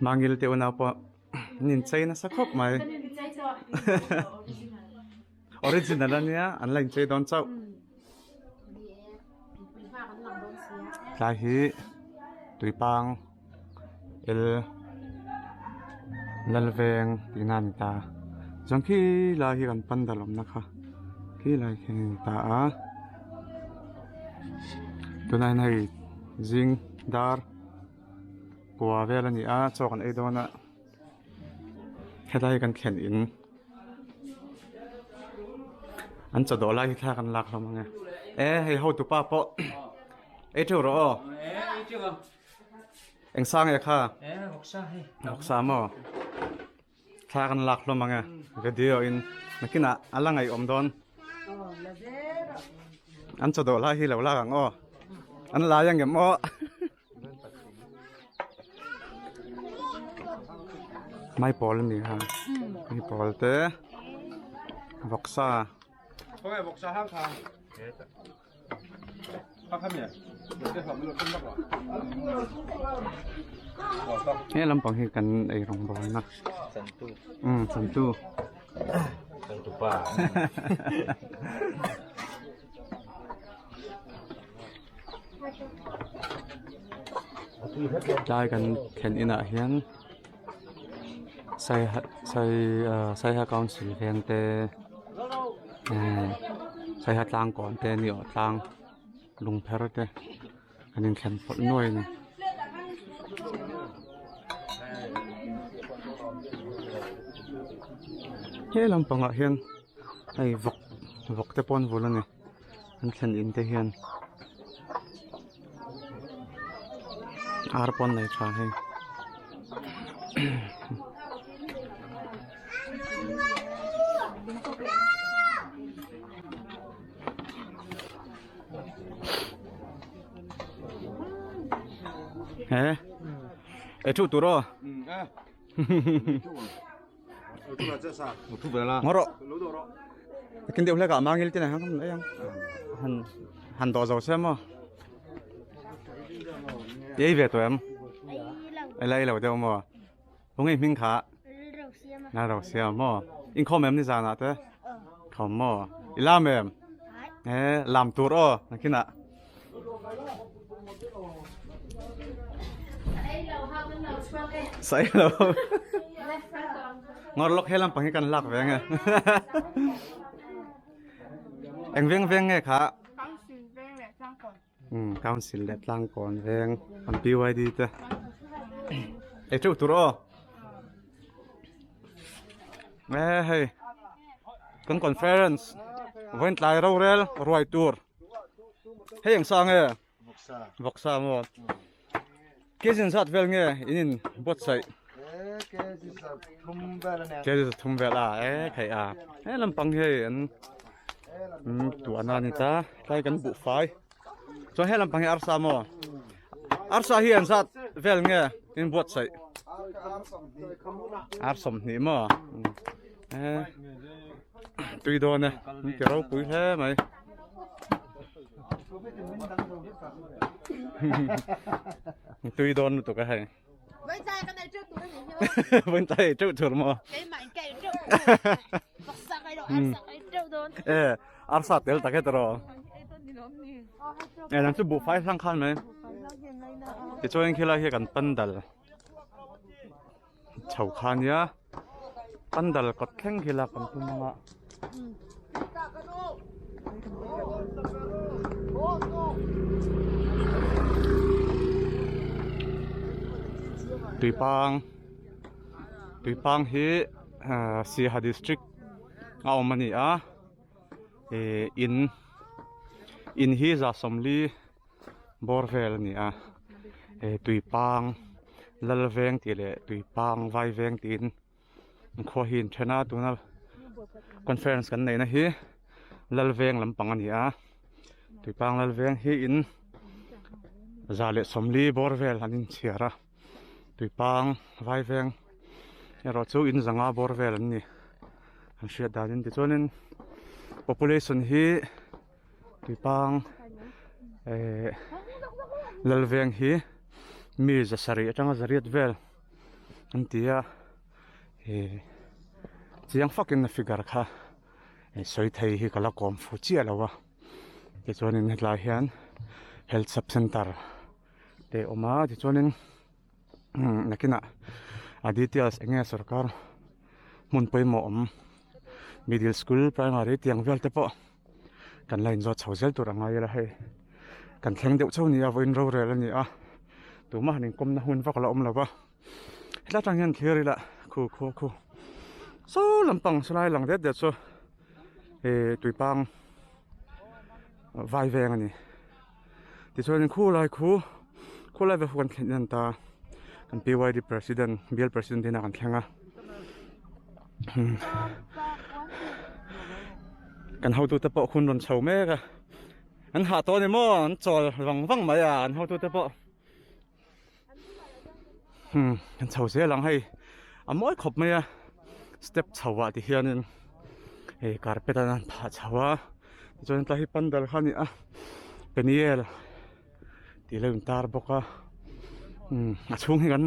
mangil te una po nin chai na sakop mai original ania online chai don chau la hi tuipang el lalveng tinan ta jong khi la hi kan pandalom na kha khi lai khe ta a tunai nai jing dar kwa vel ani a chokan ei dona khedai kan khen in an cha do lai kha kan lak hlom nge hei ho tu pa po ei thu ro eng sang e kha hoksa mo kha kan lak hlom nge video in nakina alangai om don an cha do lai hi lo la ang o an la yang em o mai pol ni ha mai pol te voksa thôi voksa hang khang hang kham ya để học được không bắt nghe lam pang hi kan ei rong boy na Santu. santu Santu pa. lai kan khen ina hian sai ha council veng te sai ha tlang kon te ni o tlang lung pher te anin khen pot noi ni he lam panga hian ai vok te pon vula ni an khen in te hian ar pon nei tha hai chu tu ro thu về là ngoro kin deu le ka mangil tin ha kam yang han do zo se mo ye ve to em ai lai lo deu mo hong ei ming kha na ro sia mo in khom em ni za na te khom mo ilam em làm tu ro nakina sai lo ngor lok helam pang kan lak veng eng veng nge kha council le tlang kon veng an BYD te e chu tu ro hey kan conference went lai ro rel roi tour hey eng sang voksa mo kesin sat vel nge inin bot sai ke thum vela khai a lam pang he an tu anani ta kai kan bu fai so he lam pang he arsa hi an sat vel nge in bot sai arsom ni mo tui do ne ke ro pui he mai tui don tu ka hai với tay cái này trước tuổi mình bên tay trước tur mo cái mảnh cây trước bọc sa cái đó ăn sa cái trước thôi arsa tel ta ke tro nam chu bu fai sang khan mai ke choin khila he kan pandal chau khan ya pandal kot kheng khila kan tumma Tuipang hi Siha district au mani a in hi za somli borvel ni a tuipang lalveng ti le tuipang vai veng tin kho hin thena tuna conference kan nei na hi lalveng lampang ani a tuipang lalveng hi in za le somli borvel anin chiara tuipang vai veng ro chu in zanga borvel an ni an hriat danin ti chuanin population hi tuipang lalveng hi mi za sari atanga zariat vel antia chiang fucking na figure kha soi thei hi kala kom fu chi alawa ke chuanin hetla hian health sub center te oma ti chuanin nakina details enge sarkar mun poimo middle school primary tiang vel te po kan lain zo chhozel tur anga yela he kan thleng deuh chho ni a voin ro rel ani a tuma hanin komna hun vak la om lawa hla tang hian thleri la khu so lampang salai lang det so tuipang vai veng ani ti chuanin khu lai ve huan thlen ta kan PYD president BL president dina kan thlenga kan how to te po khun ron chho me ka an ha to ni mo an chol wang mai à an how to te po kan chho se lang hei amoi khop mai a step chhawa ti hianin carpet an pha chhawa chuan ta hi pandal khani a peniel ti leun tar boka a chung hi kan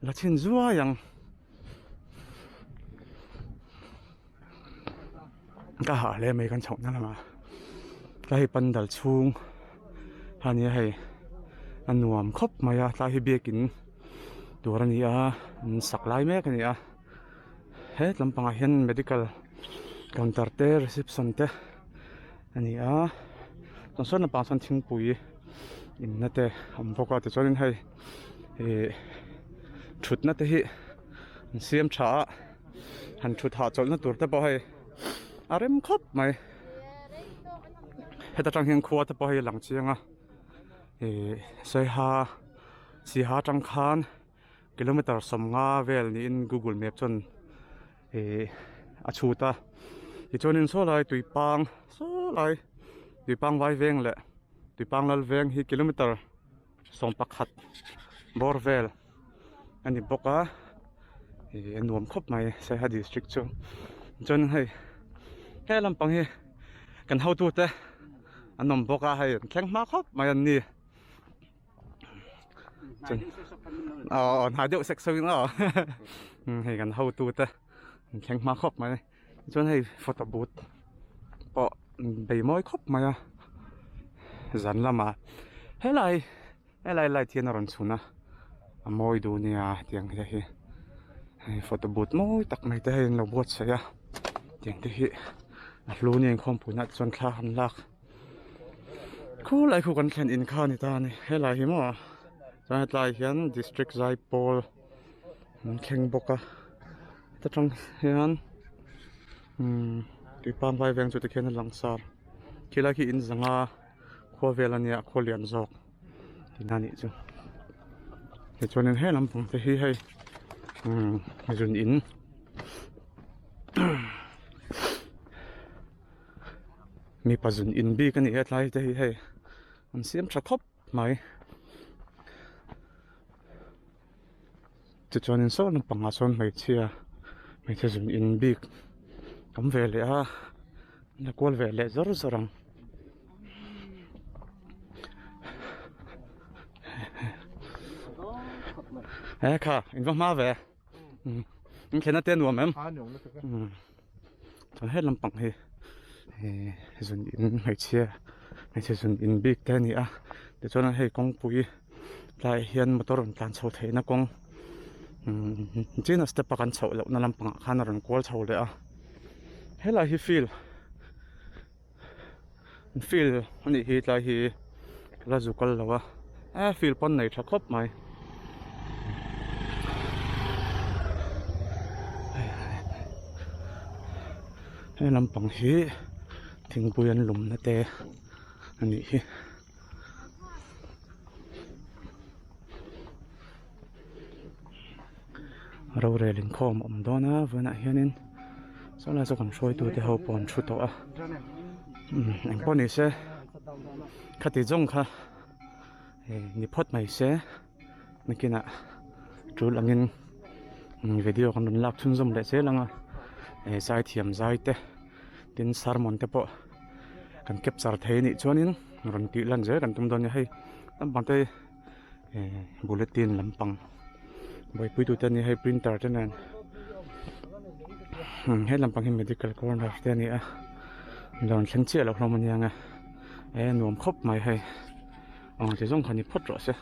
la chin zuwa yang ka ha le mai kan chhong na lama ka hi pandal chung hani hei anuam khop maya ta hi bekin turani a saklai me kani a he lampanga hian medical counter te reception te ani a ton na pa san thing pui in na te am boka te chorin hei thut na te hi siam tha han thut ha chol na tur te po hei arem khop mai heta tang hian khuwa te po hei lang chianga sei ha si ha tang khan kilometer somnga vel ni in Google Map chon a chuta ti chonin so lai tuipang vai veng le tuipang lal veng hi kilometer som pakhat bor vel ani boka nuam khop mai sei ha district chu chon hei he lampang hi kan how to te anom boka hei thleng ma khop mai an ni hai điệu sạch sôi nữa hay gần hậu tu ta khen ma khóc mày cho này photo booth bỏ bầy môi khóc mày à dần lắm mà hết lại thiên rồi xuống à môi đồ nè tiếng thế hi photo booth môi tắc này thế là booth sao à tiếng thế hi luôn nhìn không phụ nát chọn khá hẳn lạc khu lại khu còn khen in khá này ta này hết lại hi mà cho lại hiện district Jaipur khen boka ta trong hiện tuipang vai veng chu te khen langsar kila ki in zanga kho velania kho lian zok tinani chu te chonin he lampang te hi hei run in mi pazun in bi kan i atlai te hi hei an siam tha khop mai chu chuanin saw lampanga sawn hmeichhia zun in bik kam ve le a na kol ve le zor zorang kha in va ma ve in khena te nuam em chon he lampang hi zun in hmeichhia zun in bik te ni a te chuan hei kong pui lai hian motor an tlan chho theina kong china step kan chho lo na lampang khan ron kol chho le a hela hi feel ani hi tla hi la zu kal lawa feel pon nei tha khop mai he lampang hi thingpuian lum na te ani hi rau relin khom dona vana hianin sola so kan shroi tu te ho pon thu to a ang pon ni se khati jong kha ni phot mai se nikina tul angin video kan lak thun zom le se langa sai thiam zai te tin sarmon te po kan capture thei ni chuanin ron ti lan je kan tum don hei tam bang te bulletin lampang boy pui tu tani hai printer tanan he lampang hi medical corner tani a don thleng che lo hlom anianga nuam khop mai hai ong te jong khani phot ro se